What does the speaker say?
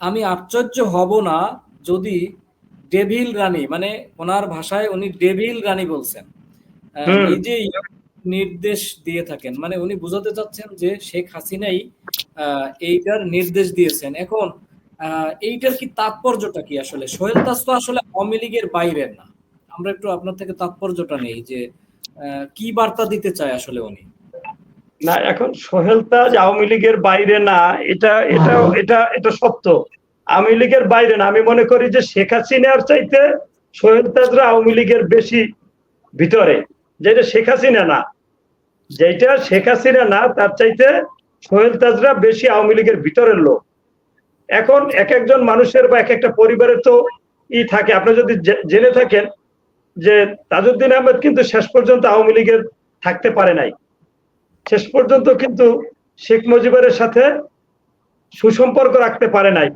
আমি আশ্চর্য হব না যদি ডেভিল রানী, মানে ওনার ভাষায় উনি ডেভিল রানী বলছেন, হুম। নিজেই নির্দেশ দিয়ে থাকেন। মানে উনি বোঝাতে চাচ্ছেন যে শেখ হাসিনাই এইটার নির্দেশ দিয়েছেন। এখন এইটার কি তাৎপর্যটা কি আসলে? সোহেল তাজ তো আসলে আওয়ামী লীগের বাইরের না। আমরা একটু আপনার থেকে তাৎপর্যটা নেই যে কি বার্তা দিতে চায় আসলে উনি? না, এখন সোহেল তাজ আওয়ামী লীগের বাইরে না, এটা এটা এটা এটা সত্য। আওয়ামী লীগের বাইরে না, আমি মনে করি যে শেখ হাসিনার চাইতে সোহেল তাজরা আওয়ামী লীগের বেশি ভিতরে। যেটা শেখ হাসিনা না, যেটা শেখ হাসিনা না তার চাইতে সোহেল তাজরা বেশি আওয়ামী লীগের ভিতরের লোক। এখন এক একজন মানুষের বা এক একটা পরিবারের তো থাকে। আপনি যদি জেনে থাকেন যে তাজউদ্দিন আহমেদ কিন্তু শেষ পর্যন্ত আওয়ামী লীগের থাকতে পারে নাই, শেষ পর্যন্ত কিন্তু শেখ মুজিবের সাথে সুসম্পর্ক রাখতে পারে নাই।